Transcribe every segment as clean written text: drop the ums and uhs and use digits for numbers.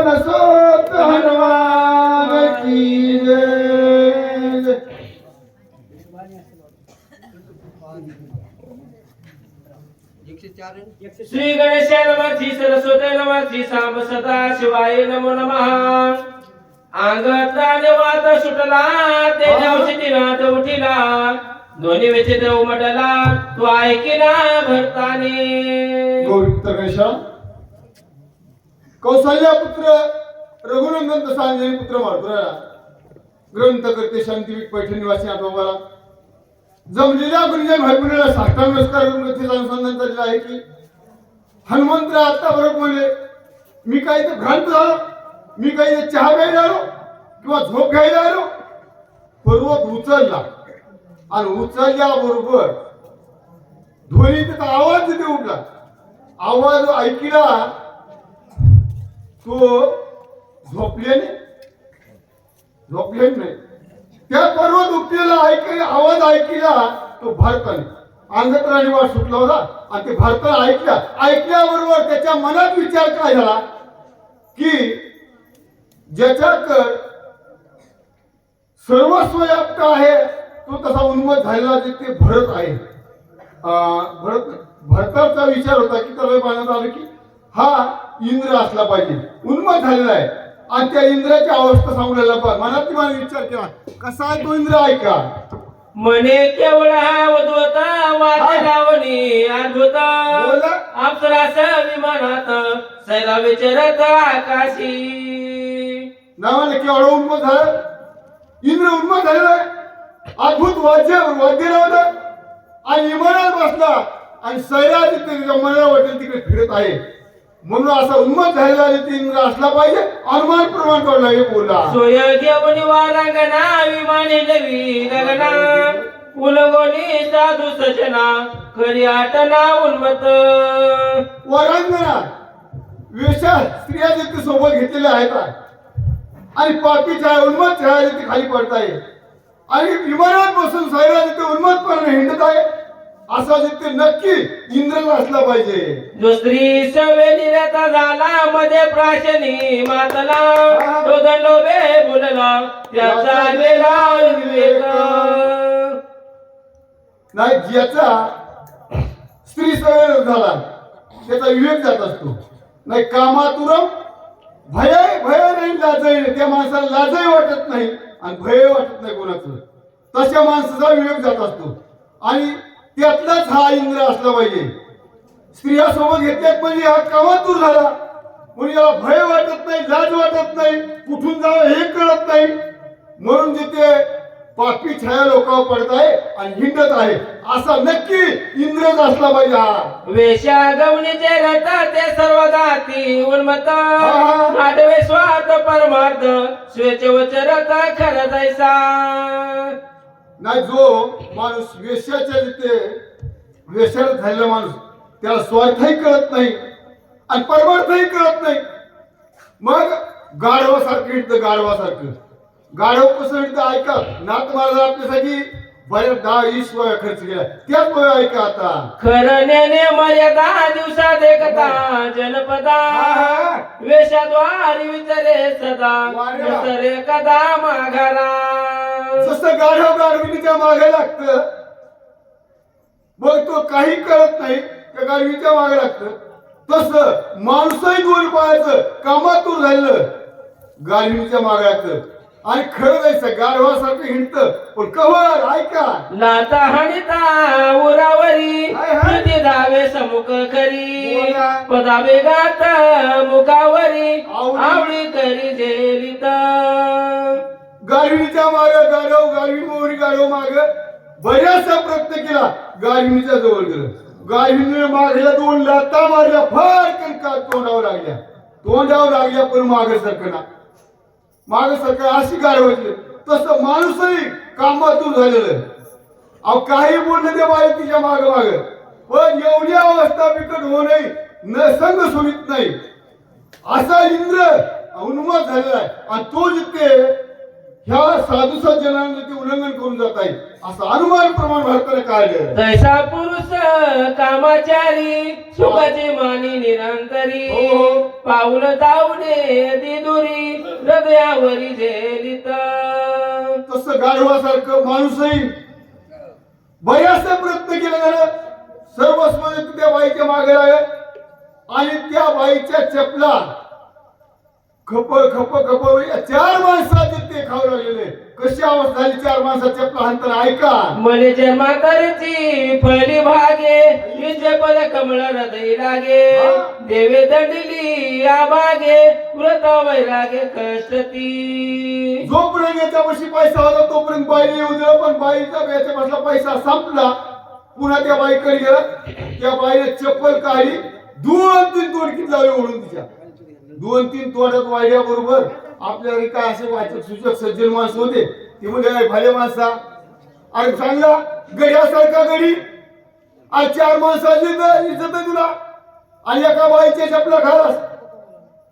मनसोक्त हनुमान की जय। श्री गणेशाय नमः, श्री सरस्वती नमः, श्री सांब सदा शिवाय नमो नमः। अंगातला देवात सुटला तेजा औषधीनाथ उठिला, दोन्ही वेचे देव म्हटला तू ऐकिना भरताने। गोविंद गणेशा, कौशल्या पुत्र रघुनंदन तसा अंजनी पुत्र मारुतीला ग्रंथ करते शांतिविक पैठण निवासी आजोबाला जमलेल्या गुरुजन भाई बहिणीला साष्टांग नमस्कार करून कथेचं अनुसंधान झालेलं आहे की हनुमंत आता बरोबर म्हणले, मी काही तर भ्रांत झालो, मी काही तर चहा घ्यायला आलो किंवा झोप घ्यायला आलो, पर्वत उचलला आणि उचलल्याबरोबर ध्वनी त्याचा आवाज तिथे उठला, आवाज ऐकला तो झोपले नाही, त्या पर्वत उठलेला आवाज ऐकला तो भारताने अंगत निवास सुटला होता आणि ते भारताला ऐकल्याबरोबर त्याच्या मनात विचार काय झाला की ज्याच्याकडे सर्वस्व व्याप्त आहे तो तसा उन्मत्त झालेला ते भरत आहे। भरताचा विचार होता की त्याला पाहण्यात आलं की हा इंद्र असला पाहिजे, उन्मत्त झालेला आहे आणि त्या इंद्राची अवस्था सांगलेला पाहिजे। मनात मला विचार केला कसा आहे तो इंद्र ऐका मने केवळ वधवता वाटे लावणी अद्भुत अप्सरास विमानात सैरा विचारत आकाशी। नावाने केवळ उन्मत्त झालं, इंद्र उन्मत्त झालेला आहे, अद्भुत वाद्य लावलं आणि विमानात बसला आणि सैरा जिथे मनाला वाटेल तिकडे फिरत आहे, म्हणून असा उन्मत्त झालेला इंद्र असला पाहिजे। अनुमान प्रमाण काढला हे बोला सोय घेऊन वारांगणा विमाने नवी गगना उलगोनी साधू सजना खरी आटना उन्मत्त। वरांगणा वेशा स्त्रिया जिथे सोबत घेतलेल्या आहेत आणि पापी छाया उन्मत्त छाया जिथे खाली पडत आहे आणि विमानात बसून सैरा जिथे उन्मत्तपणे हिंडत आहे असा जिथे नक्की इंद्र असला पाहिजे। जो स्त्री सवेलीचा झाला मध्ये प्राशनी मातला तो दंडोबे बोलला त्याचा वेला विवेक नाही, ज्याचा स्त्री सवेल झाला त्याचा विवेक जात असतो। नाही कामातुरम भय नाही लाजही, त्या माणसाला लाजही वाटत नाही आणि भय वाटत नाही कोणाचं, तशा माणसाचा विवेक जात असतो आणि त्यातलाच हा इंद्र असला पाहिजे। स्त्रिया सोबत घेतल्यात म्हणजे हा कामातूर झाला, म्हणजे याला भय वाटत नाही, लाज वाटत नाही, कुठून जावं हे कळत नाही, म्हणून जिथे पापी छाया लोकांवर पडत आहे आणि हिंडत आहे असा नक्की इंद्रच असला पाहिजे। हा वेशा गवणीचे रथ ते सर्व जाती उन्मत्त आठवे स्वार्थ परमार्थ स्वेचे वचरथ खर जायचा। नाही, जो माणूस वेश्याच्या जिथे वेश्याला झालेला माणूस त्याला स्वार्थही कळत नाही आणि परमार्थही कळत नाही, मग गाढवासारखं हिंडतं, गाढव कसं हिंडतं ऐका। नाथ महाराज आपल्यासाठी बऱ्याच 10-20 वया खर्च केला, त्याच वया ऐका आता। खरं नेने मर्यादा दिवसा देखता जनपदा वेशाद्वारी विचारे सदा विचारे कदा माघारा। जसं गाढवीच्या मागे लागतं मग तो काही कळत नाही त्या गाढवीच्या मागे लागतं, तसं माणूसही दोन पायाचं कामातून झालेलं गाढवीच्या मागे लागतं आणि खरं जायचं गाढवासारखं हिंडतं पण कवर ऐका लाता हाणिता उरावरी किती धावे समुख खरी पदावे गात मुखावरी आवडी करी झेलित। गाढवीच्या मागे गाढवी मोहरी गाढव मागे बऱ्याचसा प्रयत्न केला, गाढवीच्या जवळ गेलं, गाढवीने मागेला 2 लाथा मारल्या, फटकन का तोंडावर लागल्या पण मागे सरकना अशी गाढवायची। तसं माणूसही कामातून झालेलं, अहो काही बोललं ते बाई तिच्या माग पण एवढी अवस्था बिकट होऊ नये, न संग सोडित नाही असा इंद्र उन्मत्त झालेला आहे आणि तो जिथे ह्या साधू सज्जनांना ते उल्लंघन करून जात आहे असं अनुमान प्रमाण भारताने काढलं. तैसा पुरुष कामाचारी सुखाची मानी निरंतरी हो. पाऊल जाऊने दिदुरी हृदयावरी झेलित. तसं गाढवासारखं माणूसही बऱ्याचदा प्रयत्न केला त्यानं सर्वस्व त्या बाईच्या मागे लागलं आणि त्या बाईच्या चपला खप खप खप चार माणसाचे ते खाऊ लागलेले. कशी अवस्था झाली चार माणसाच्या चपला हाणताना ऐका. मले जन्मातरची फळी भागे विजय पद कमळ हृदय लागे हा. देवे दंडली या बागे व्रत वैरागे कष्टती. जोपर्यंत याच्यापाशी पैसा होता तोपर्यंत बाईने येऊ दिला पण बाईचा याच्यापासला पैसा संपला. पुन्हा त्या बाईकडे गेला. त्या बाईने चप्पल काढली 2-3 तोडकीत लावली ओढून तिच्या 2-3 तोड्यात वाढल्या बरोबर आपल्याकडे काय असे वाचक सूचक सज्जन माणसं होते ते म्हणजे भाले माणसा अरे चांगला गड्यासारखा गडी आणि 4 माणसाची इज्जत आहे तुला आणि एका बाईच्या चपला खालास.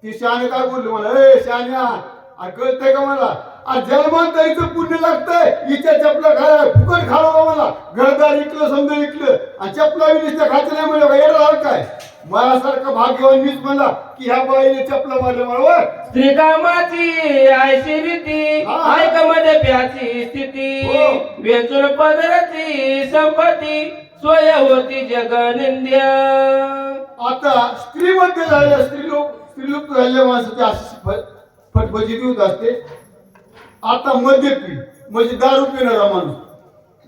ती शहाणे काय बोललो मला ए शहाण्या अरे कळतंय का मला आज जन्मांतरीचं पुण्य लागतंय हिच्या चपला खायला फुकट खालो का मला घरदार इकलं समजा इकलं आणि चपला बी नुसत्या खायचं नाही म्हणलं का येणार काय माझ्यासारखं भाग्यवान मीच म्हणला की ह्या बाईने चपला मारल्या मला. स्त्री कामाची आयशी रीती हा. ऐकमध्ये प्याची स्थिती हो. वेचून पदराची संपत्ती सोय होती जगनिंद्य. आता स्त्रीमध्ये झालेल्या स्त्रीलोक झालेल्या माणसाची अशी फटफजीती होत असते. आता मद्य पी म्हणजे दारू पिणारा माणूस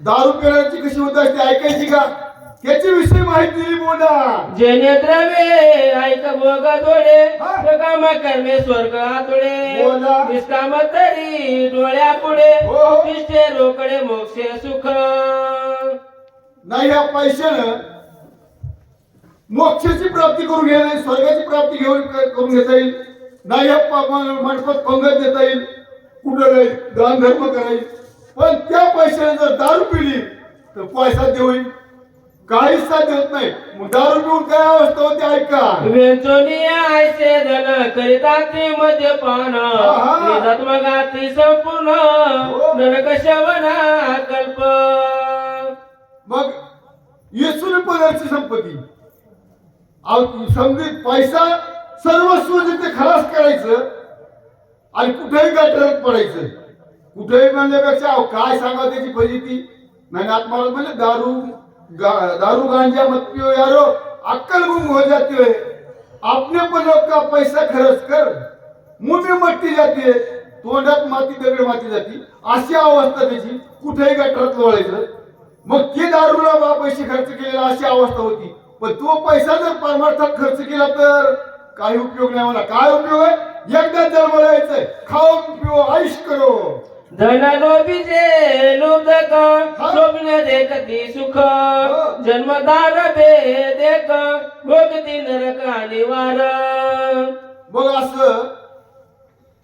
दारू पिणाऱ्याची कशी होत असते ऐकायची का त्याची विषयी माहिती दिली बोला. जेने द्रवे ऐक भोग जोडे हा. काम कर्मे स्वर्ग आतुडे बोला. निष्काम तरी डोळ्या पुढे हो. तिष्ठे रोकडे मोक्ष सुख. नाही या पैशानं मोक्षाची प्राप्ती करून घ्या नाही स्वर्गाची प्राप्ती घेऊन करून घेता येईल नाही या मार्फत पंगत देता येईल कुठं नाही दान धर्म करायला. पण त्या पैशाने जर दारू पिली तर पैसा देईल काहीच साध्य होत नाही. मग दारू पिऊन काय अवस्था होती ऐका. वेचोनी आयसे धन करिताती मद्यपान आहा. निजात्मगाती संपूर्ण हो. नरक शवना कल्प. मग येसून पदार्थची संपत्ती समजे पैसा सर्वस्व जिथे खलास करायचं आणि कुठेही गाठरात पडायचं कुठेही म्हणल्यापेक्षा काय सांगा त्याची फजिती नाही आत्माला म्हणजे दारू गांजा मत पियो यारो अक्कल गुम हो जाती है अपने पर का पैसा खर्च कर मुंह में मट्टी जाती है तोंडात माती दगड माती जाती अशी अवस्था त्याची कुठेही गाठरात लोळायचं. मग ते दारूला पैसे खर्च केलेला अशी अवस्था होती. पण तो पैसा जर परमार्थात खर्च केला तर काही उपयोग नाही. मला काय उपयोग आहे एकदा जन्माला यायचंय खाओ पिओ आयुष करो. धन लोभीचे लोभक हा. लोभने देखती सुख हो. जन्मदान देख भोगती नरक आणि वार. मग असं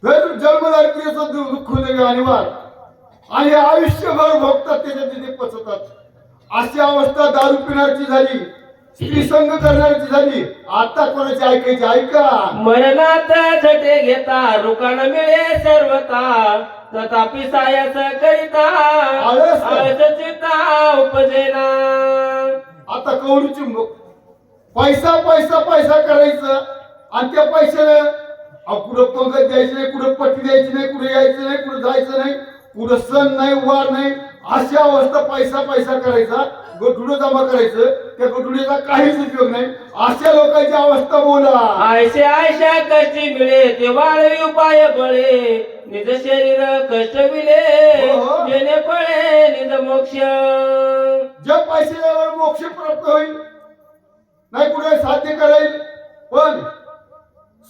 जर जन्मदारित्र्याचं दुःख होते अनिवार्य आणि आयुष्यभर भोगतात त्याच्या तिथे पचतात. अशी अवस्था दारू पिण्याची झाली स्त्री संग करण्याची झाली. आता कोणाची ऐकायची ऐका. मरणात झटे घेता रुकान मिळे सर्वता तथापि सायास करिता आळस. आळस चित्ता उपजेना. आता कवडीची पैसा पैसा पैसा करायचं आणि त्या पैशाने कुठं पंगत द्यायची नाही कुठं पट्टी द्यायची नाही कुठे यायचं नाही कुठं जायचं नाही कुठं सण नाही वार नाही अशी अवस्था पैसा पैसा करायचा गठुडं जमा करायचं त्या गठुडीचा काहीच उपयोग नाही. अशा लोकांची अवस्था बोला. आयशे आयशा कष्टी मिळे ते वाळवी उपाय बळे निज शरीर कष्ट विले हो. जेणे पळे निज मोक्ष. ज्या पैशावर मोक्ष प्राप्त होईल नाही कुठे साध्य करायला पण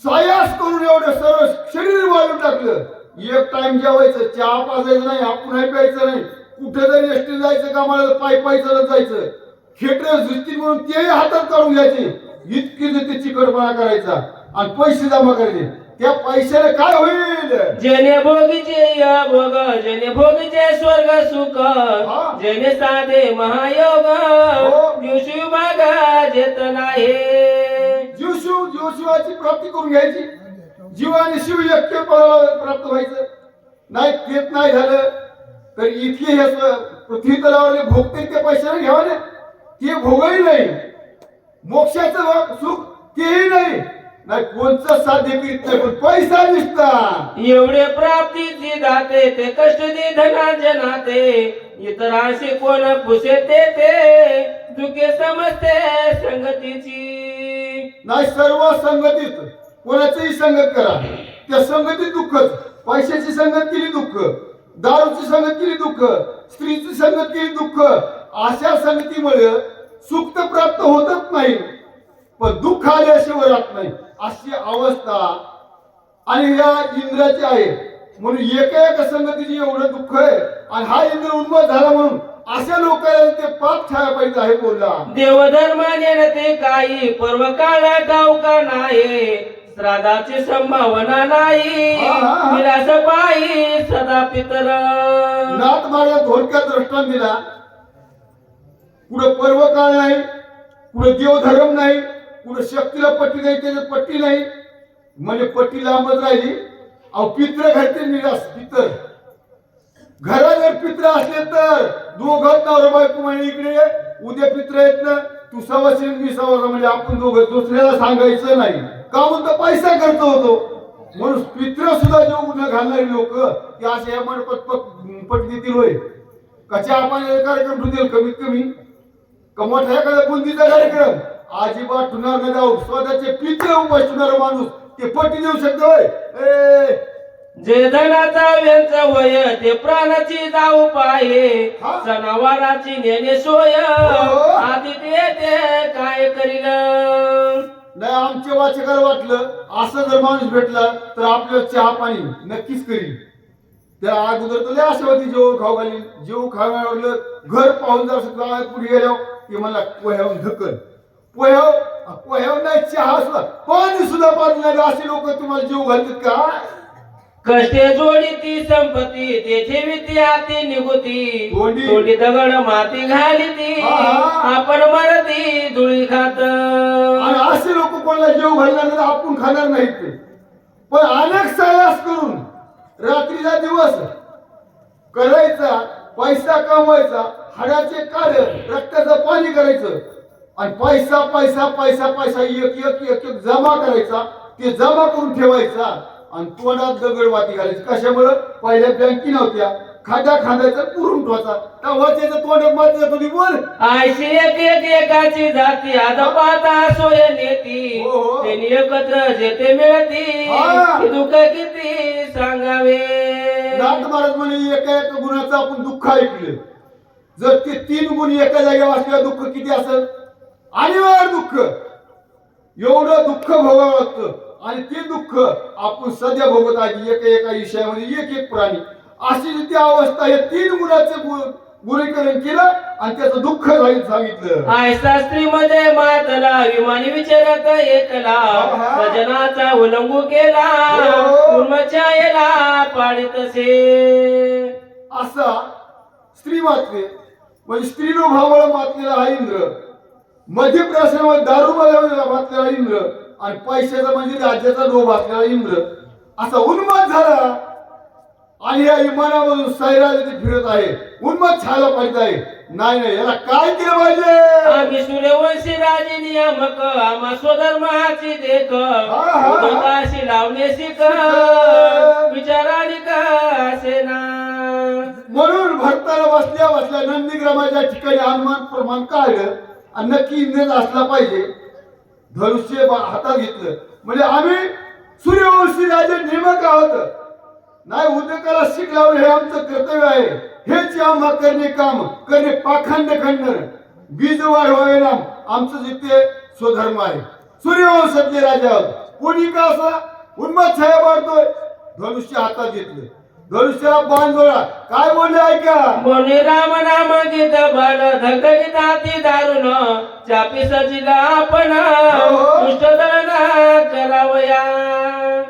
सायास करून एवढं सर्व शरीर वाळून टाकलं. एक टाइम जेवायचं चहा पाजायचं नाही आपण नाही प्यायचं नाही कुठे जरी एसटी जायचं का मला पायी पायी चालत जायचं खेटर दृष्टी म्हणून तेही हातात काढून घ्यायचे इतकी ते चिकटपणा करायचा आणि पैसे जमा करायचे. त्या पैशाने काय होईल जेणे भोगीचे भोग जेणे भोगीचे स्वर्ग सुख हा. जेणे साधे महायोग हो. दिवशी माग जेत नाही. जीवशिवाची प्राप्ती करून घ्यायची जीव आणि शिव ऐक्य प्राप्त व्हायचं. नाही तेच नाही झालं तर इतके हे पृथ्वी तलावरले भोगते ते पैशाने घ्यावा ना, ते भोगही नाही, मोक्षाचं सुख तेही नाही, नाही कोणचं साध्य करीत नाही, पण पैसा दिसता. एवढे प्राप्तीची दाते ते कष्ट दे धनाचे नाते, इतरांशी कोण पुसे ते दुखे समजते संगतीची. नाही सर्व संगतीत कोणाचीही संगत करा, त्या संगतीत दुःखच. पैशाची संगत केली दुःख, दारूची संगत केली दुःख, स्त्रीची संगत केली दुःख. अशा संगतीमुळे सुख तर प्राप्त होतच नाही, पण दुःख आल्याशिवाय राहत नाही, अशी अवस्था आणि या इंद्राची आहे. म्हणून एका संगतीची एवढं दुःख आहे, आणि हा इंद्र उन्मत झाला म्हणून अशा लोकांना ते पाप छाया पाहिजे आहे. बोलला देवधर्माने ते काही पर्व काळ ठाऊका नाही, श्राद्धाची संभावना नाही, विलास पायी सदा पितर. नाथ महाराज थोडक्यात दृष्टांत दिला. पुढे पर्व काळ नाही, पुढे देवधर्म नाही, पुढे शक्तीला पट्टी नाही, त्याच्यात पट्टी नाही, म्हणजे पट्टी लांबच राहिली. अहो पित्र घरचे निराश पितर, घरात जर पित्र असले तर दोघं नवरा बायको म्हणजे इकडे उद्या पित्र येत ना, तू सवाशील मी सवासा, म्हणजे आपण दोघं दुसऱ्याला सांगायचं नाही. का म्हणतो पैसा खर्च होतो, म्हणून पित्र सुद्धा जे उन्हा घालणारी लोक ते असे या मंडपात पट देतील होय का? चहा पाण्याचा कार्यक्रम ठेवतील कमीत कमी, का मोठ्या एखाद्या बुंदीचा कार्यक्रम अजिबात ठेवणार नाही. जाऊ स्वतःचे पित्र उपास ठेवणारा माणूस ते पट्टी देऊ शकतो होय? जे धनाचा व्यंच वय ते प्राणाची जाऊ पाये, हा. जनावराची नेणे सोय, आधी ते काय करील. नाही आमच्या वाचकाला वाटलं असं जर माणूस भेटला तर आपल्याला चहा पाणी नक्कीच करील. त्या अगोदर तर लय आशावादी जेव खाऊ घालील, जेव खावलं घर पाहून जर गावात पुढे गेल्यावर ते मला पोह्यावून ढकल, पोह्यावर नाही चहा सुद्धा पाणी सुद्धा पाजून नाही, असे लोक तुम्हाला जेव घालतात का? कष्टे जोडी ती संपत्ती, ते ठेवी ती आती निघुती, तोंडी. तोंडी दगड माती घाली ती, आपण मरती धुळी खात. आणि असे लोक कोणाला जेव घालणार नाही, आपण खाणार नाहीत ते. पण अनेक सायास करून रात्रीचा दिवस करायचा, पैसा कमवायचा, हाडाचे काढ रक्ताचं पाणी करायचं, आणि पैसा पैसा पैसा पैसा एक एक एक एक जमा करायचा, ते जमा करून ठेवायचा, आणि तोंडात दगडवाती घालायची. कशामुळे? पहिल्या बँकी नव्हत्या, खाद्या खांदायचा पुरून ठेवायचा, तेव्हा त्याचं तोंडात माती जात होती. बोल आयशी एक एक एकाची जाती, आदपाता सोय नेती, हो, हो. त्यांनी एकत्र जेते मिळती, हा. हे दुःख किती सांगावे. नाथ महाराज म्हणे एका एका गुणाचं आपण दुःख ऐकलं, जर ते 3 गुण एका जागेवर असल्यावर दुःख किती असेल? अनिवार्य दुःख, एवढं दुःख भोगावं लागतं. आणि ते दुःख आपण सध्या भोगत आहे एका एका विषयामध्ये एक एक प्राणी. अशी ती अवस्था या 3 गुणाचे गुणीकरण केलं आणि त्याचं दुःख जाईल सांगितलं. आय शास्त्री मध्ये मातला विमानी विचारत एकला, सजनाचा उल्लंघू केला, कुर्मचायला पाडित से. असा स्त्री मातले म्हणजे स्त्रीनो भावाला मातलेला हा इंद्र, मध्य प्रश्नामध्ये दारू मातलेला इंद्र, आणि पैशाचा म्हणजे राज्याचा लोभ असलेला इंद्र असा उन्माद झाला. आणि या विमानामधून सैराज ते फिरत आहे, उन्माद छायला पाहिजे आहे. नाही नाही, याला काय केलं पाहिजे? आम्ही सूर्यवंशी राजे नियामक, आम्हा स्वधर्माची देख, उदताशी लावणे शिक, विचाराने का असे ना. म्हणून भरताना बसल्या बसल्या नंदीग्रामाच्या ठिकाणी अनुमान प्रमाण काढलं, आणि नक्की इंद्र असला पाहिजे. धनुष्य हातात घेतलं म्हणजे आम्ही सूर्यवंशी राजे नेमक आहोत. नाही उदकाला शिक लावणे हे आमचं कर्तव्य आहे. हेच आम्हा करणे काम करणे पाखंड खंडन बीज वाढवावे नाम आमचं जिथे स्वधर्म आहे. सूर्यवंशातले राजा आहोत. कोणी का असा उन्माद छाया मारतोय. धनुष्य हातात घेतलं, धनुष्याला बाण जोडा. काय बोलले ऐका? मोनी राम नाम गीत बळ धगधगीत हाती दारुण, चापी सजिला आपण दुष्ट दळण करावया.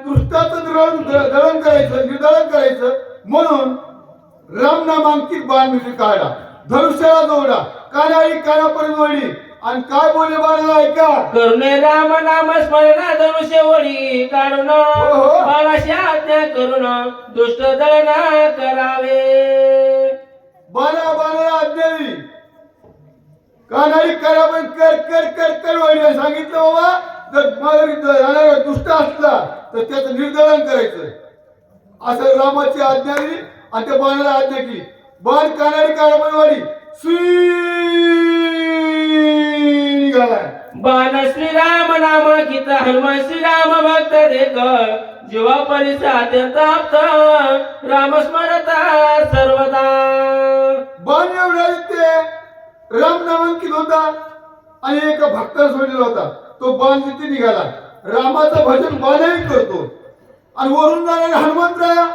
दुष्टाचं दळण करायचं, निर्दळण करायचं म्हणून राम नामांकित बाण म्हणजे काढा, धनुष्याला जोडा, कानाळी कानापर्यंत वळली, आणि काय बोलले बाळाला ऐका. करुणे राम नाम स्मरण धनु शेवडी काढून हो. बाळाशी आज्ञा करून दुष्ट दळण करावे. बाळाला आज्ञा दिली. कानाडी करा पण कर कर कर कर वडिलांनी सांगितलं बाबा जर माझा दुष्ट असला तर त्याचं निर्दलन करायचं असं रामाची आज्ञा दिली आणि त्या बाणाला आज्ञा केली. बाण कानाडी काढा पण वाडी निघाला. बाण श्रीराम नाम गीत हनुमान श्रीराम भक्त देख जीवा परिसा अत्यंत आप्त राम स्मरता सर्वदा. बाण एवढा ते राम नामांकित होता आणि एका भक्ताला सोडलेला होता. तो बाण तिथे निघाला. रामाचं भजन बाणही करतो आणि वरून जाणारे हनुमंतराया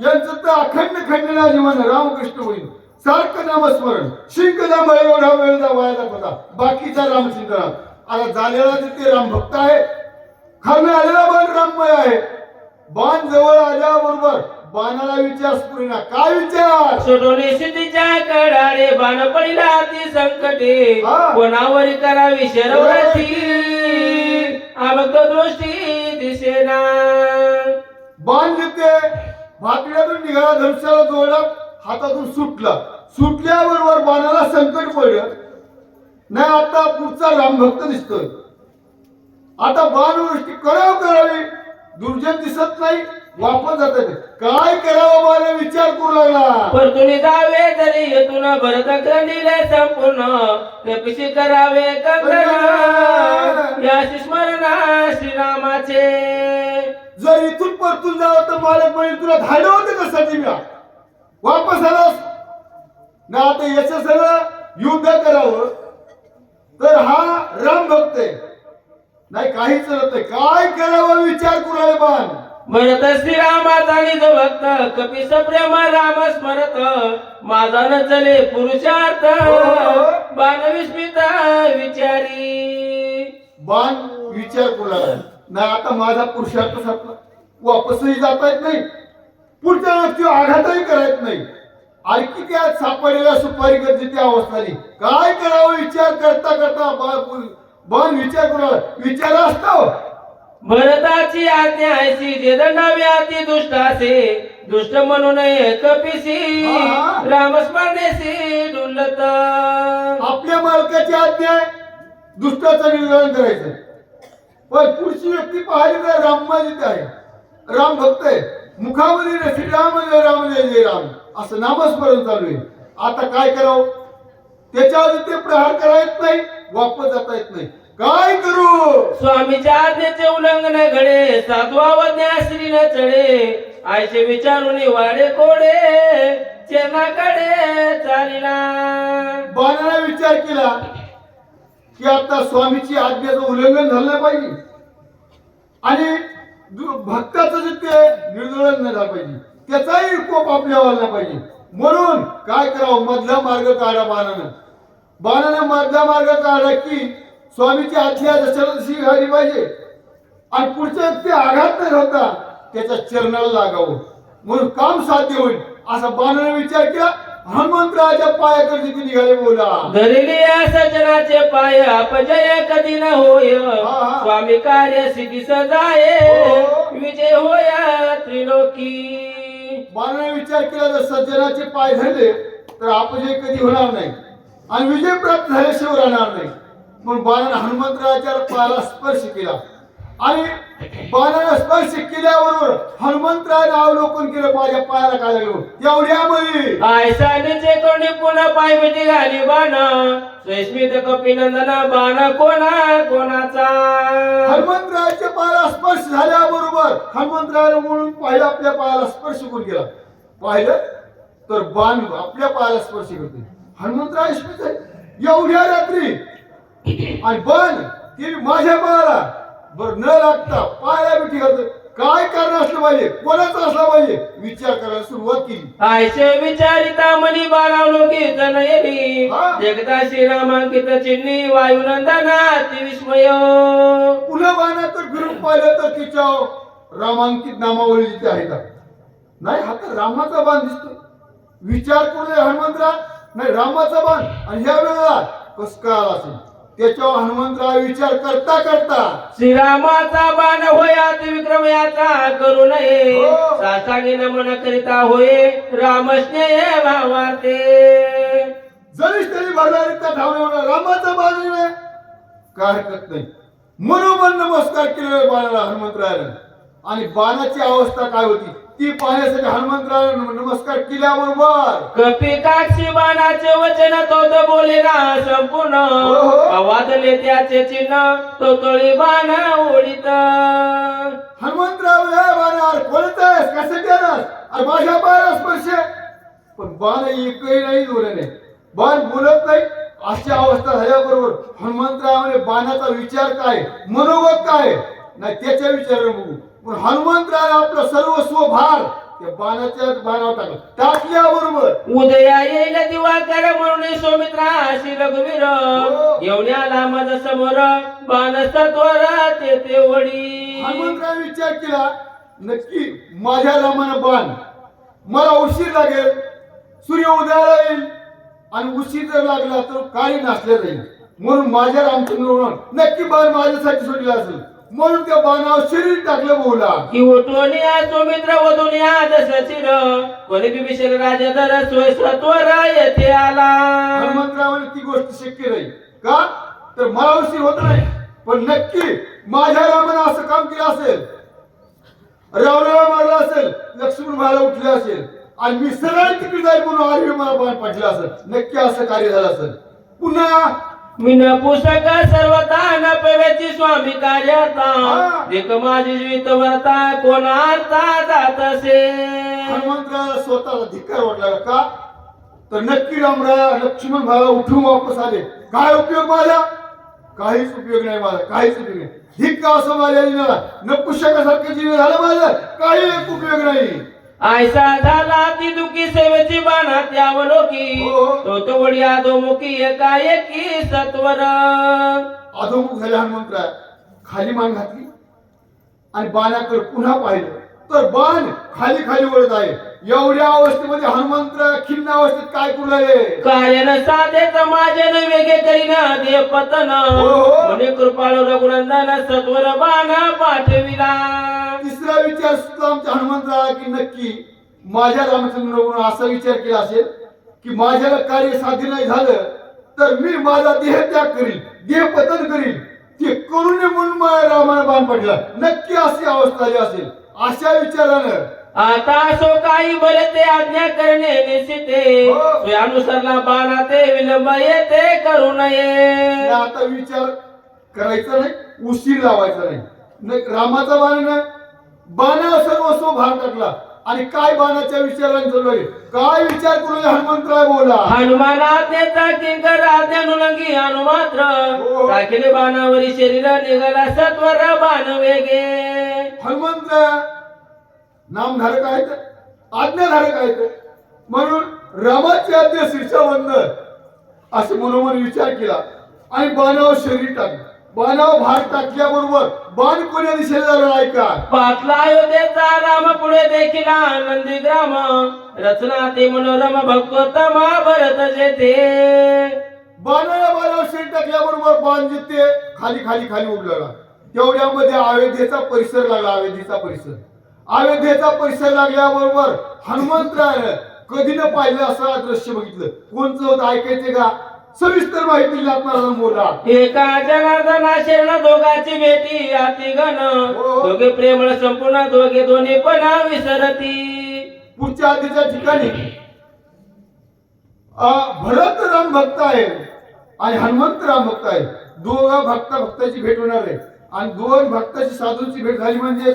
यांचं तर अखंड खंडना जीवन रामकृष्ण होईल सारखं नामस्मरण शिंकदामळे एवढा वेळ वाया जात होता. बाकीचा रामचिंतन आता झालेला तिथे राम भक्त आहे. खालनं आलेला बाण राममय आहे. बाण जवळ आल्याबरोबर बाणाला विचार स्फुरेना. काय विचार? सोडोनी सिद्धीच्या कडारे बाण पडिला ती संकटे हा. कोणावर करावी शरवती अभक्त दृष्टी दिसेना. बाण जिथे भाकड्यातून निघाला धनुष्याला जोडला हातातून सुटला. सुटल्याबरोबर बाणाला संकट पडलं. नाही आता पुढचा रामभक्त दिसतोय. आता बाणवृष्टी करावी दुर्जन दिसत नाही. वापस जात काय करावं बाण विचार करू लागला. परतुनी जावे तरी येथून भरत ग्रंथीले संपूर्ण कपिशी करावे कंकण याशी स्मरणा श्रीरामाचे. जर इथून परतून जावं तर मालक म्हणजे तुला धाडं होतं कशाची मी वापस आलास ना. आता याचं सगळं युद्ध करावं तर हा राम भक्त आहे. नाही काही चालत नाही. काय करावं विचार करू लागले बाण. भरत श्रीरामाचा निज भक्त कपिस प्रेम राम स्मरत माझा न चले पुरुषार्थ बाण विस्मित विचारी. बाण विचार करू लागला. नाही आता माझा पुरुषार्थ संपला. वापसही जाता येत नाही. पुढच्या व्यक्ती आघातही करायच नाही. आणखी त्या सापडलेल्या सुपारी गरजेची अवस्था नाही. काय करावं विचार करता करता बाण विचार करू लागला. विचार असतो भरताची आज्ञा ऐसी जे दंडावे अति दुष्टासे दुष्ट म्हणू नये कपिसी हा. राम स्मरणेसी डुलत. आपल्या मालकाची आज्ञा आहे दुष्टाचं निर्धारण करायचं. पण पुढची व्यक्ती पाहिली तर राममाजित आहे. राम भक्त आहे. मुखामध्ये श्रीराम जय राम जय जय राम असं नामस्मरण चालू आहे. आता काय करावं त्याच्यावर ते प्रहार करायच नाही. वापस जाता येत नाही. काय करू? स्वामीच्या आज्ञेचे उल्लंघन घडे साधवावज्ञा श्री न चढे आयचे विचारून वाडे कोडे चेनाकडे चालिला. बाणाला विचार केला की आता स्वामीची आज्ञेचं उल्लंघन झालं नाही पाहिजे आणि भक्ताचं जे ते निर्दोलन नाही झालं पाहिजे. त्याचाही कोप आपल्यावर नाही पाहिजे. म्हणून काय करावं मधला मार्ग काढा बाणानं. बाणानं मधला मार्ग काढला की स्वामीची आज्ञा जशी घाली पाहिजे आणि पुढच्या व्यक्ती आघात नाही होता त्याच्या चरणाला लागावं म्हणून काम साध्य होईल असा बाणाने विचार केला. हनुमंतराच्या पायाकडे तिथे निघाले. बोला धरिली या सजनाचे पाय अपजय कधी न होय हा. स्वामी कार्य सिद्धी सजाय हो. विजय होय त्रिलोकी. बाणाने विचार केला जर सज्जनाचे पाय धरले तर अपजय कधी होणार नाही आणि विजय प्राप्त झाल्याशिवाय राहणार नाही. म्हणून बाणाने हनुमंतराच्या पायाला स्पर्श केला आणि बाणाने स्पर्श केल्याबरोबर हनुमंतराने अवलोकन केलं माझ्या पायाला काय लागलो एवढ्यामध्ये आयसानीचे कोणी पुन्हा पाय मिठी घाली बाण स्वस्मित कपिनंदन बाण कोणाचा. हनुमंतराच्या पायाला स्पर्श झाल्याबरोबर हनुमंतराने म्हणून पाहिलं आपल्या पायाला स्पर्श करून गेला. पाहिलं तर बाण आपल्या पायाला स्पर्श करते. हनुमंतराय स्पर्श एवढ्या रात्री आणि बाण ती माझ्या पायाला बर न लागता पायाला मिठी घालतो. काय कारण असलं पाहिजे कोणाचं असलं पाहिजे विचार करायला सुरुवात केली. आयशे विचारिता मनी बाणावलोकित नयनी हा. जगता श्रीरामांकित चिन्ही वायुनंदना ती विस्मय. पुन्हा बाणाकडे फिरून पाहिलं तर तिच्या रामांकित नामावली जिथे आहे का नाही. हा तर रामाचा बाण दिसतो. विचार करू हनुमंतरा नाही रामाचा बाण आणि ह्या वेळेला कस काय आला असेल त्याच्यावर हनुमंतराव विचार करता करता श्रीरामाचा बाण होय अति विक्रम याचा करू नये हो. सासांगी नमन करिता होय रामस्नेह भावाते जरीच तरी भरणारीचा धावणे होणार रामाचा बाण आहे काय हरकत नाही मनोमन नमस्कार केलेला बाणाला हनुमंतरायानं आणि बाणाची अवस्था काय होती ती पाहण्यासाठी हनुमंतरायानं नमस्कार केल्याबरोबर कपी काक्षी बाणाचे वचन तो बोले ना संपूर्ण हो. वादले त्याचे चिन्ह तो तळी बाण ओढीत हनुमंतराव या बाणावर कोणतास कसं केलास अरे माझ्या बाणाला स्पर्श पण बाण एकही नाही जोराने बाण बोलत नाही अशी अवस्था झाल्याबरोबर हनुमंतरावाने बाणाचा विचार काय मनोगत काय नाही त्याच्या विचाराने बघू पण हनुमंतराव आपलं सर्वस्व भार त्या बाणावर टाकल्याबरोबर उदया येईल दिवाकर म्हणून सौमित्राशी रघुवीर येऊन आला माझा समोर बाण सत्वर ते वडी हनुमंतराव विचार केला नक्की माझ्या रामानं बाण मला उशीर लागेल सूर्य उदयाला येईल आणि उशीर जर लागला तर काळी नाचल्या जाईल म्हणून माझ्या रामचंद्र नक्की बाण माझ्यासाठी सोडला असेल म्हणून त्या बाणावर शरीर टाकलं बोला की उठवणी सौमित्र वधून या दशचिर कोणी बिभीषण राजा दर सोय सत्वर येथे आला हनुमंतरावाने ती गोष्ट शक्य नाही का तर मला उशीर होत नाही पण नक्की माझ्या रामानं असं काम केलं असेल रावणाला मारला असेल लक्ष्मण व्हायला उठले असेल आणि मी सरळ तिकडे जाईल म्हणून आरवी मला बाण पाठला असेल नक्की असं कार्य झालं असेल पुन्हा मिन पुस्तक सर्वता न पेवेची स्वामी कार्यता एक माझी जीवित वर्ता कोणार्था जात असे हनुमंतराला स्वतःला धिक्कार वाटला का तर नक्की रामराया लक्ष्मण भावा उठून वापस आले काय उपयोग माझा काहीच उपयोग नाही माझा काहीच उपयोग नाही धिक्का असं माझ्या जीवनाला न पुस्तकासारखं जीवन झालं माझं काही एक उपयोग नाही ऐसा झाला ती दुखी सेवेची बाणा त्यावलोकी तो वडी अधोमुखी एकाएकी सत्वर अधोमुख झाले हनुमंतराय खाली मान घातली आणि बाणाकडे पुन्हा पाहिलं तर बाण खाली खाली वळत आहे एवढ्या अवस्थेमध्ये हनुमंतराय खिन्न अवस्थेत काय करू लागले कार्य न साधेच माझे न वेगे करीना दे पतन म्हणे कृपाळू रघुनंदन सत्वर बाण पाठविला तिसरा विचार सुद्धा आमच्या हनुमंतराया की नक्की माझ्या रामचंद्र असा विचार केला असेल की माझ्याला कार्य साध्य नाही झालं तर मी माझा देह त्याग करील देह पतन करील ते करू नये म्हणून माझ्या रामाने बाण पडला नक्की अशी अवस्था झाली असेल अशा विचारानं आता सो काही बरे ते आज्ञा करणे निश्चिते अनुसरला बाणा ते विलंब येते करू नये आता विचार करायचा नाही उशीर लावायचा नाही रामाचा बाण नाही बाणा सर्वस्व भार टाकला आणि काय बाणाच्या विचाराने चालू आहे काय विचार करून हनुमंतराय बोला हनुमान आज्ञेचा किंकर आज्ञानुलंगी अनुमात्र टाकले बाणावरी शरीर निघाला सत्वर बाण वेगे हनुमंतराय नामधारक आहेत आज्ञाधारक आहेत म्हणून रामाची आज्ञा शीर्षावंदन असे मनोमन विचार केला आणि बाणावर शरीर टाकलं बाणावर भार टाकल्याबरोबर बाण कोण्या दिशेला झाला नाही का पाचला अयोध्येचा राम पुढे देखील आनंदी ग्राम रचना ते मनोरम भक्तोत्तम भरत जेथे बाणावर शरीर टाकल्याबरोबर बाण जिथे खाली खाली खाली उडू लागला तेवढ्यामध्ये अयोध्येचा परिसर लागला अयोध्येचा परिसर लागल्याबरोबर हनुमंतरायानं कधी न पाहिलं असं दृश्य बघितलं कोणचं होतं ऐकायचे का सविस्तर माहिती दिली आपल्याला बोला एका जनार्दना शरण दोघांची भेटी अति घन दोघे प्रेमळ संपूर्ण दोघे दोन्ही पण विसरती पुढच्या आधीच्या ठिकाणी भरत राम भक्त आहे आणि हनुमंत राम भक्त आहे दोघा भक्ताची भेट होणार आहे आणि दोन भक्ताची साधूची भेट झाली म्हणजे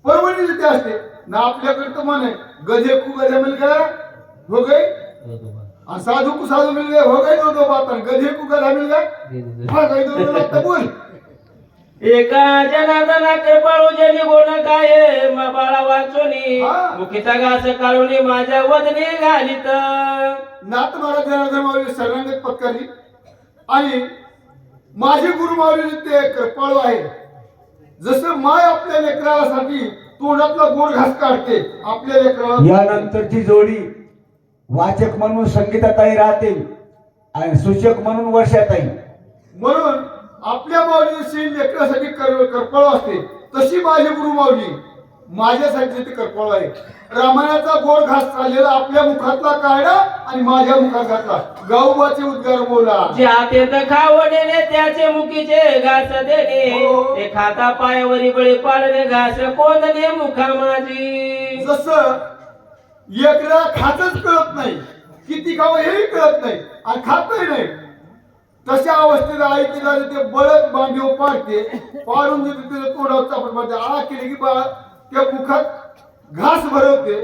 परवणी जिथे असते ना आपल्याकडे तर मन आहे गधे को गधे मिल गया हो गई और साधु को साधु मिल गए हो गई दो बात गधे को गधा मिल गया हो गई दो बात बोल एका जनार्दना कृपाळू जनी गुण काय बाळा वाचोनी मुखीचा घास काढून माझ्या वदनी घालीत नाथ मला जनार्दन माऊली सर्वांगत पत्करली आणि माझे गुरु माऊली ते कृपाळू आहे जसं माय आपल्या लेकरासाठी तोंडातला गोड घास काढते आपल्या लेकराला यानंतरची जोडी वाचक म्हणून संगीताताई राहतील आणि सूचक म्हणून वर्षाताई म्हणून आपल्या माऊलीची लेकरासाठी करपळ असते, तशी माझी गुरु माऊली माझ्यासाठी ते करपळ आहे. रामायणाचा गोड घास चाललेला आपल्या मुखातला काढा आणि माझ्या मुखात घातला. गाऊबाचे उद्गार बोला. ज्या तेथ खावणे त्याचे मुखीचे घास देणे, हो. ते खाता पायावरी बळी पाडणे घास कोंदणे मुखा माझी. जसं एकदा खातच कळत नाही, किती खावं हेही कळत नाही आणि खातही नाही, तशा अवस्थेत आई तिला ते बळद बांधीव पाडते, पाडून देते, तिला तोंडावर चापट मारते, आळा केली की बा त्या मुखात घास भरवते.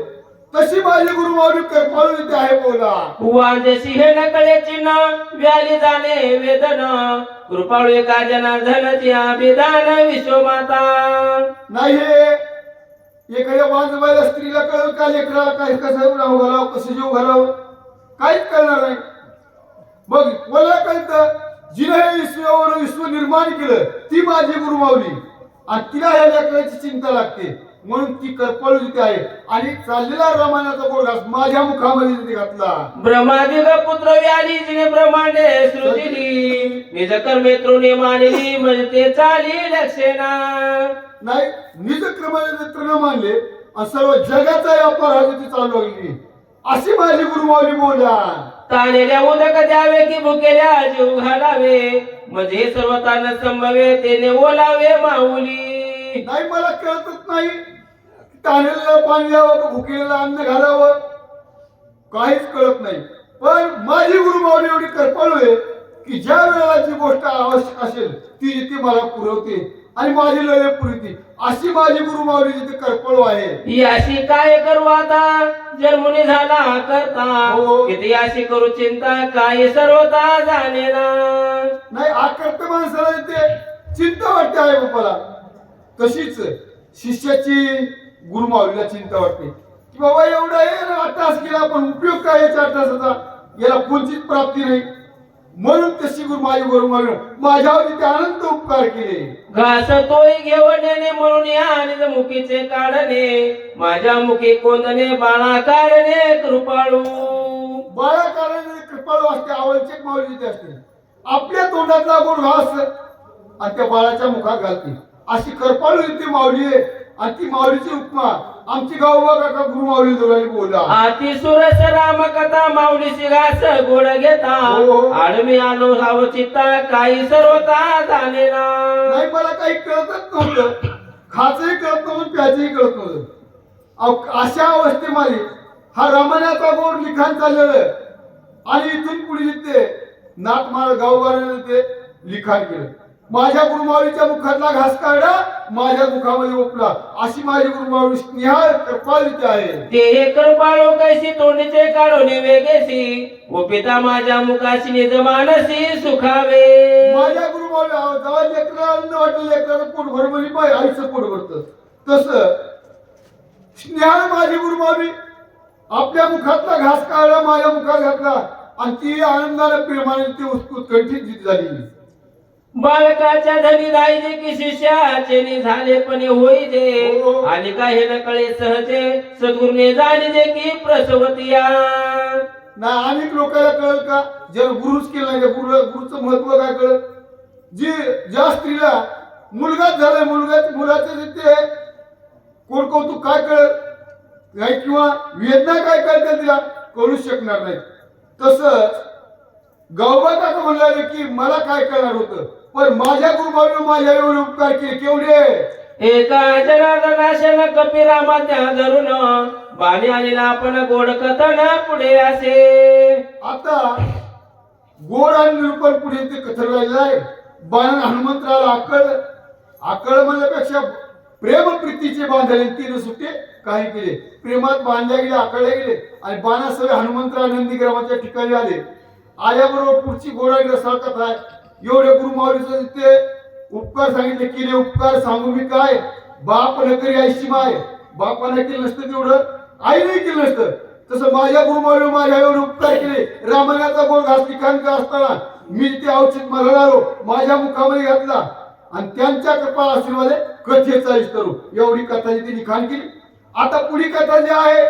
तशी माझी गुरु माऊली करपाळू इथे आहे बोला. वांजशी हे नकळे चिन्ह व्याली जाणे वेदन, कृपाळू एका जनार्दनाची अभिदान विश्वमाता. नाही हे एखाद्या वांजबाईला स्त्रीला कळलं का, लेकराला काय कसं राहू घालावं, कसं जीव घालावं, काहीच कळणार नाही. बघ मला कळतं, जिने हे विश्व निर्माण केलं ती माझी गुरु माऊली, आणि तिला ह्या लेकराची चिंता लागते, म्हणून ती करपळू तिथे आहे. आणि चाललेला रामायणाचा गोड घास माझ्या मुखामध्ये तिथे घातला. ब्रह्मादिग पुत्र व्याली जिने ब्रह्मांडे सृजिली, निज कर्मे तृणे मानिली म्हणजे ते चाली लक्षणा. नाही निज क्रमाने तृण मानले आणि सर्व जगाचा व्यापार हा तिथे चालू लागली, अशी माझी गुरु माऊली बोला. तानेल्या उदक द्यावे की भुकेल्या जीव घालावे, म्हणजे हे सर्व तान संभवे तेने ओलावे माऊली. नाही मला कळतच नाही, तानेला पाणी द्यावं का भुकेला अन्न घालावं, काहीच कळत नाही. पण माझी गुरु माऊली एवढी करपाळू आहे की ज्या वेळेला जी गोष्ट आवश्यक असेल ती ती मला पुरवते आणि माझी लढे पुरवते, अशी माझी गुरु माऊली जिथे करपाळू आहे. याशी काय करू आता जन्मुनी झाला करता, हो. किती याशी करू चिंता काय सर्वता जाणे ना. नाही आकर्त माणसाला ते चिंता वाटते आहे बापाला, तशीच शिष्याची गुरु माऊलीला चिंता वाटते की बाबा एवढा आहे 8 तास केला, पण उपयोग काय याच्या 8 तासाचा, याला कोणतीच प्राप्ती नाही. म्हणून तशी माझी गुरु माऊली माझ्यावर तिथे अनंत उपकार केले. घास तोय घेवणे म्हणून या निज मुखीचे काढणे, माझ्या मुखी कोंदणे बाळा कारणे कृपाळू. बाळा कारण कृपाळू असते, आवश्यक माऊली तिथे असते, आपल्या तोंडातला गोड घास आणि त्या बाळाच्या मुखात घालते, अशी करपाळू इथे माऊली आहे. आणि ती माऊलीची उपमा आमची गावबा काका गुरु माऊली दोघांनी बोला. आती सुरस राम कथा माऊलीची घास गोड घेता, हो. आडमी आलो साव चित्ता काही सर्वता जाणे ना. नाही मला काही कळतच नव्हतं, खाचंही कळत नव्हतं, प्याचंही कळत नव्हतं. अशा अवस्थेमध्ये हा रामायणाचा गोड लिखाण चाललेलं आणि इथून पुढे ते नाथ महाराज गावबाराने ते लिखाण केलं. माझ्या गुरुमाऊलीच्या मुखातला घास काढा माझ्या मुखामध्ये ओपला, अशी माझी गुरुमाऊली स्नेहाळ कृपाळू आहे. ते हे कृपाळू कैसी तोंडीचे काढून वेगेसी, ओ पिता माझ्या मुखाशी निज मानसी सुखावे. माझ्या गुरुमाऊली जेव्हा लेकराला आनंद वाटलं, लेकराचं पोट भर म्हणजे पाय आईचं पोट भरतं, तसं स्नेहाळ माझी गुरुमाऊली आपल्या मुखातला घास काढला माझ्या मुखात घातला आणि ती आनंदाने प्रेमाने ती उत्कंठित झाली. बालकाच्या धनी राहिले की शिष्याचे झाले पण होई जे, हो. आणि काही न कळे सहजे सद्गुरुने जाणले की प्रसवतिया. नाही अनेक लोकांना कळलं का जर गुरुच केलं नाही, गुरुचं महत्व काय कळत. जी ज्या स्त्रीला मुलगाच झालाय, मुलाचं ते कोण कौतुक काय कळत नाही किंवा वेदना काय कळते तिला कळूच शकणार नाही. तसंच गौबा काका म्हणले की मला काय कळणार होतं, पण माझ्या गुरुमाऊलीने माझ्या एवढे उपकार केले. केवढे. एका जनार्दनाशन कपिरामात्या धरून बाणी आलेला आपण गोड कथन पुढे असे. आता गोड आणि निरूपण पुढे ते कथन राहिलेलं आहे. बाण हनुमंतराला आकळ म्हणण्यापेक्षा प्रेम प्रीतीचे बांधले, 3 सुट्टे काही केले. प्रेमात बांधल्या गेले, आकळल्या गेले आणि बाणासह हनुमंतराव नंदीग्रामाच्या ठिकाणी आले. आल्याबरोबर पुढची गोडाई रसाळतात आहे. एवढे गुरुमाऊलीचं ते उपकार सांगितले, केले उपकार सांगू मी काय. बाप न करी आईशी माय, बापाने केलं नसतं तेवढं आईने केलं नसतं, तसं माझ्या गुरुमाऊलीने माझ्या एवढे उपकार केले. रामायणाचा गोड घास लिखाण करत असताना मी ते औचित मरणारो माझ्या मुखामध्ये घातला आणि त्यांच्या कृपा आशीर्वादे कथेचा विस्तारू एवढी कथा ती लिखाण केली. आता पुढी कथा जी आहे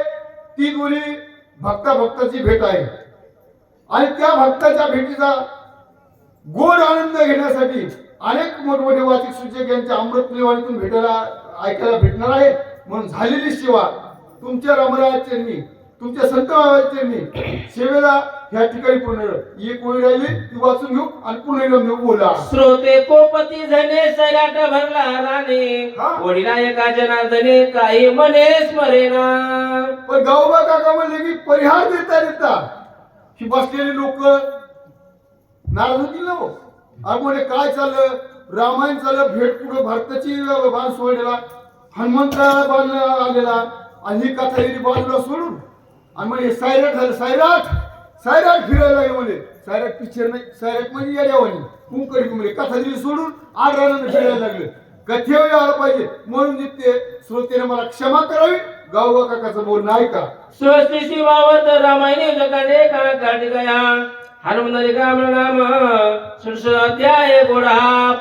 ती दोन्ही भक्ताची भेट आहे आणि त्या भक्ताच्या भेटीचा गोड आनंद घेण्यासाठी अनेक मोठमोठे वाचिक सूचक यांच्या अमृत निवाणीतून भेटायला ऐकायला भेटणार आहे. म्हणून झालेली सेवा तुमच्या रामराजांनी तुमच्या संत बाबांनी सेवेला ह्या ठिकाणी पूर्ण एक वेळ राहिली ती वाचून घेऊ आणि पुन्हा एकदा घेऊ बोला. श्रोते कोपती झने सैराट भरला राणे हा. वडिला एका जनार्दने काही मने स्मरेना. पण गावोबा काका म्हणले की परिहार देता देता ही बसलेली लोक नाराज होतील ना हो. अरे म्हणे काय चाललं रामायण चाललं भेट कुठं भारताची बाण सोडलेला हनुमंता बाण आलेला आणि ही कथा गेली बाजूला सोडून आणि म्हणे सायराट झालं सायराट फिरायला लागले म्हणे सायराट पिक्चर नाही सायराट म्हणजे येड्यावानी कुंकडी कुंकडी कथा दिली सोडून आठ फिरायला लागले. कथेवर आलं पाहिजे म्हणून जिथे श्रोतेने मला क्षमा करावी. गावोबा काकाचं बोलणं ऐका. स्वस्ति शिवावत रामायणे जगाने का काढ गया हनुमंतरी राम नाम षोडश अध्याय गोडा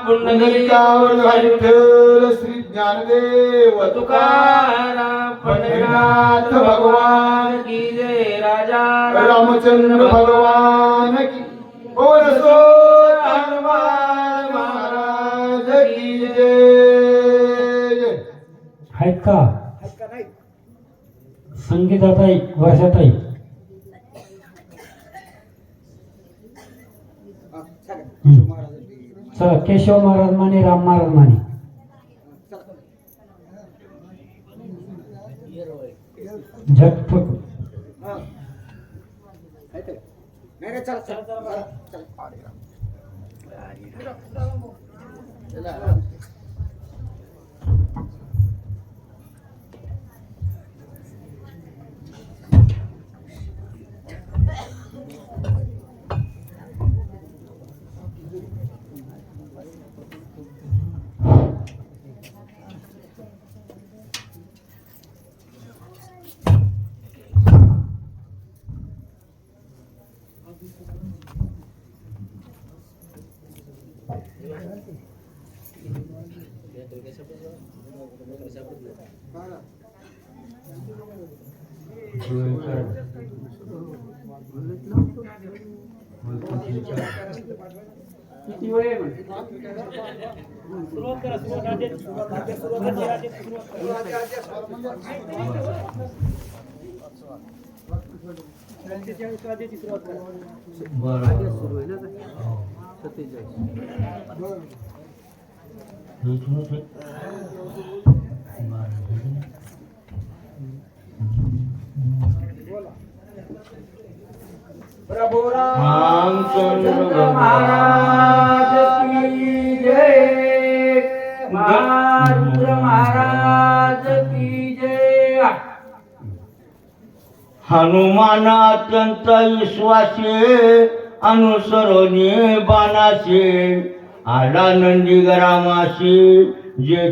पुंडलिकावर विठ्ठल श्री ज्ञानदेव तुकाराम पंढरीनाथ भगवान की जय. राजा रामचंद्र भगवान की बोल सो हनुमान महाराज की जय. आहेत का संगीताताई वर्षाताई चला केशव महाराज माने राम महाराज माने झटपट किती वेळ प्रभु रामचंद्र महाराज की जय. मारुद्र महाराज की जय. हनुमान अत्यंत विश्वासे अनुसरणे बाणाचे आला नंदी ग्रामाशी जे